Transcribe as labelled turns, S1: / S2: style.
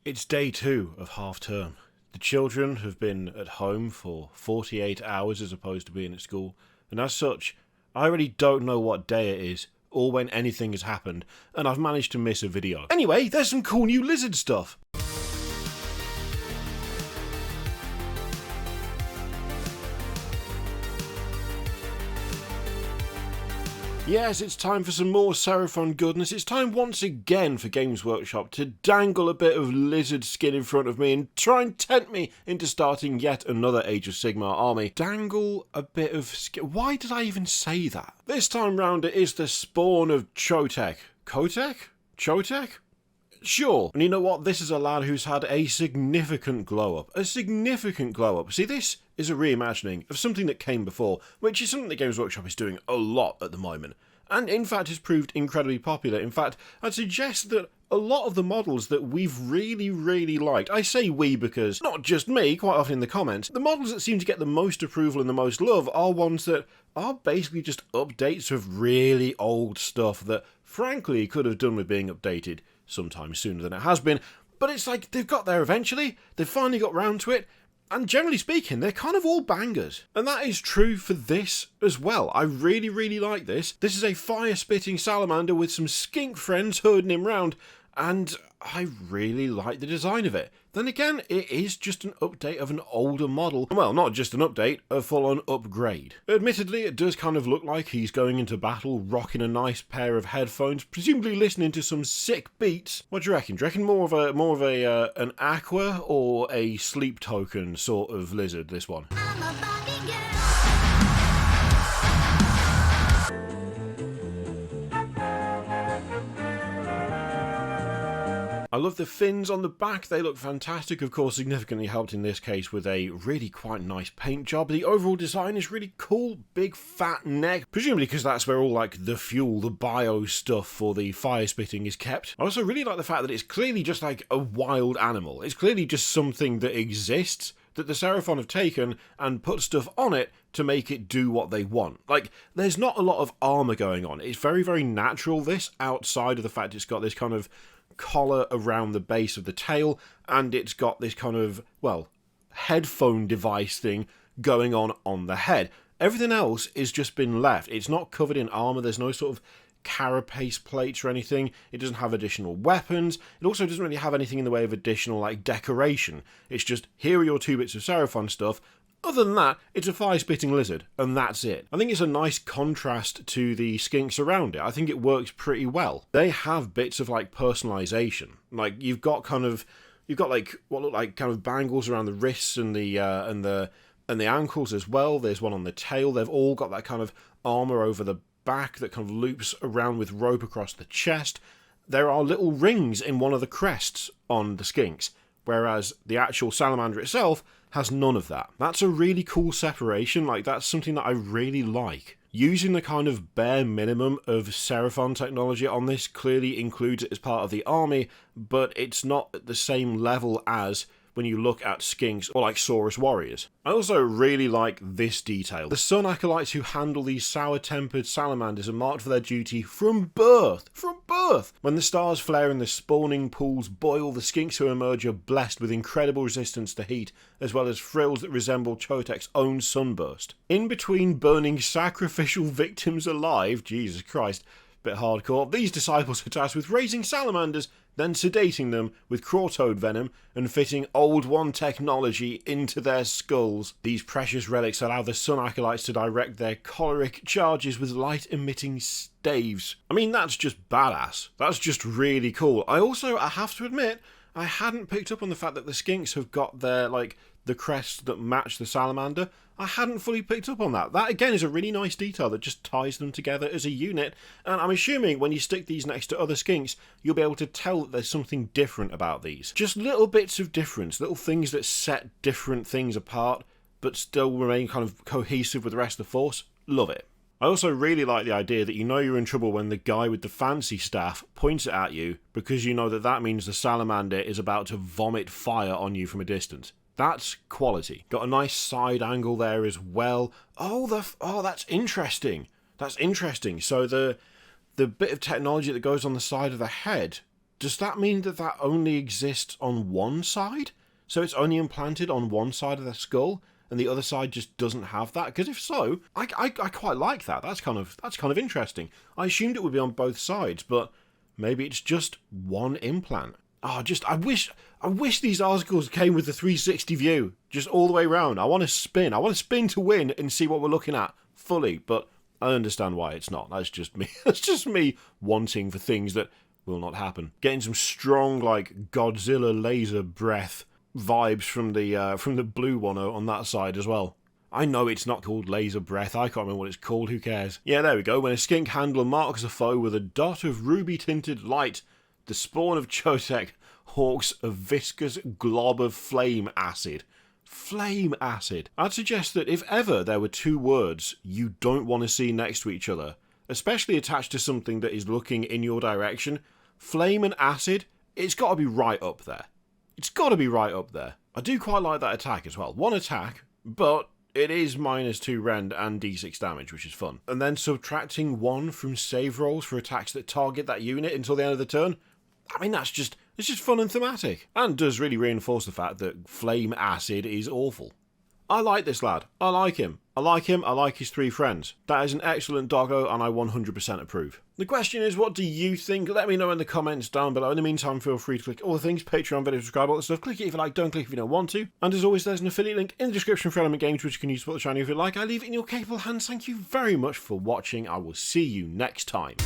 S1: It's day 2 of half term. The children have been at home for 48 hours as opposed to being at school, and as such, I really don't know what day it is or when anything has happened, and I've managed to miss a video. Anyway, there's some cool new lizard stuff. Yes, it's time for some more Seraphon goodness. It's time once again for Games Workshop to dangle a bit of lizard skin in front of me and try and tempt me into starting yet another Age of Sigmar army. Dangle a bit of skin. Why did I even say that? This time round it is the Spawn of Chotec. Chotec? Chotec? Sure. And you know what? This is a lad who's had a significant glow up. A significant glow up. See, this is a reimagining of something that came before, which is something that Games Workshop is doing a lot at the moment. And in fact has proved incredibly popular. In fact, I'd suggest that a lot of the models that we've really liked, I say we because not just me, quite often in the comments, the models that seem to get the most approval and the most love are ones that are basically just updates of really old stuff that frankly could have done with being updated sometime sooner than it has been, but it's like they've got there eventually, they've finally got round to it, and generally speaking, they're kind of all bangers. And that is true for this as well. I really like this. This is a fire-spitting salamander with some skink friends herding him round, and I really like the design of it. Then again, it is just an update of an older model. Well, not just an update, a full-on upgrade. Admittedly, it does kind of look like he's going into battle rocking a nice pair of headphones, presumably listening to some sick beats. What do you reckon? Do you reckon more of an aqua or a sleep token sort of lizard, this one? I'm a Barbie girl. I love the fins on the back, they look fantastic, of course significantly helped in this case with a really quite nice paint job. The overall design is really cool, big fat neck, presumably because that's where all like the fuel, the bio stuff for the fire spitting is kept. I also really like the fact that it's clearly just like a wild animal. It's clearly just something that exists, that the Seraphon have taken and put stuff on it to make it do what they want. Like, there's not a lot of armour going on. It's very natural, this, outside of the fact it's got this kind of collar around the base of the tail, and it's got this kind of, well, headphone device thing going on the head. Everything else is just been left. It's not covered in armour, there's no sort of carapace plates or anything. It doesn't have additional weapons. It also doesn't really have anything in the way of additional, like, decoration. It's just, here are your 2 bits of Seraphon stuff. Other than that, it's a fire-spitting lizard, and that's it. I think it's a nice contrast to the skinks around it. I think it works pretty well. They have bits of, like, personalisation. Like, you've got like what look like kind of bangles around the wrists and the ankles as well. There's one on the tail. They've all got that kind of armour over the back that kind of loops around with rope across the chest. There are little rings in one of the crests on the skinks, whereas the actual salamander itself has none of that. That's a really cool separation, like that's something that I really like. Using the kind of bare minimum of Seraphon technology on this clearly includes it as part of the army, but it's not at the same level as when you look at skinks or like Saurus warriors. I also really like this detail. The sun acolytes who handle these sour-tempered salamanders are marked for their duty from birth. From birth! When the stars flare and the spawning pools boil, the skinks who emerge are blessed with incredible resistance to heat, as well as frills that resemble Chotec's own sunburst. In between burning sacrificial victims alive, Jesus Christ, bit hardcore, these disciples are tasked with raising salamanders, then sedating them with crawtoad venom and fitting Old One technology into their skulls. These precious relics allow the Sun Acolytes to direct their choleric charges with light-emitting staves. I mean, that's just badass. That's just really cool. I have to admit, I hadn't picked up on the fact that the skinks have got their, like, the crests that match the salamander. I hadn't fully picked up on that. That, again, is a really nice detail that just ties them together as a unit, and I'm assuming when you stick these next to other skinks, you'll be able to tell that there's something different about these. Just little bits of difference, little things that set different things apart, but still remain kind of cohesive with the rest of the force. Love it. I also really like the idea that you know you're in trouble when the guy with the fancy staff points it at you, because you know that means the salamander is about to vomit fire on you from a distance. That's quality. Got a nice side angle there as well. Oh, that's interesting. That's interesting. So the bit of technology that goes on the side of the head does that mean that that only exists on one side? So it's only implanted on one side of their skull, and the other side just doesn't have that? Because if so, I quite like that. That's kind of interesting. I assumed it would be on both sides, but maybe it's just one implant. I wish these articles came with the 360 view, just all the way around. I want to spin to win and see what we're looking at fully, but I understand why it's not. That's just me. That's just me wanting for things that will not happen. Getting some strong, like, Godzilla laser breath vibes from the blue one on that side as well. I know it's not called laser breath. I can't remember what it's called. Who cares? Yeah, there we go. When a skink handler marks a foe with a dot of ruby-tinted light, the Spawn of Chotec hawks a viscous glob of flame acid. Flame acid. I'd suggest that if ever there were two words you don't want to see next to each other, especially attached to something that is looking in your direction, flame and acid, it's got to be right up there. It's got to be right up there. I do quite like that attack as well. One attack, but it is -2 rend and d6 damage, which is fun. And then subtracting 1 from save rolls for attacks that target that unit until the end of the turn. I mean, it's just fun and thematic. And does really reinforce the fact that flame acid is awful. I like this lad. I like him. I like his 3 friends. That is an excellent doggo, and I 100% approve. The question is, what do you think? Let me know in the comments down below. In the meantime, feel free to click all the things, Patreon, video, subscribe, all that stuff. Click it if you like, don't click if you don't want to. And as always, there's an affiliate link in the description for Element Games, which you can use to support the channel if you like. I leave it in your capable hands. Thank you very much for watching. I will see you next time.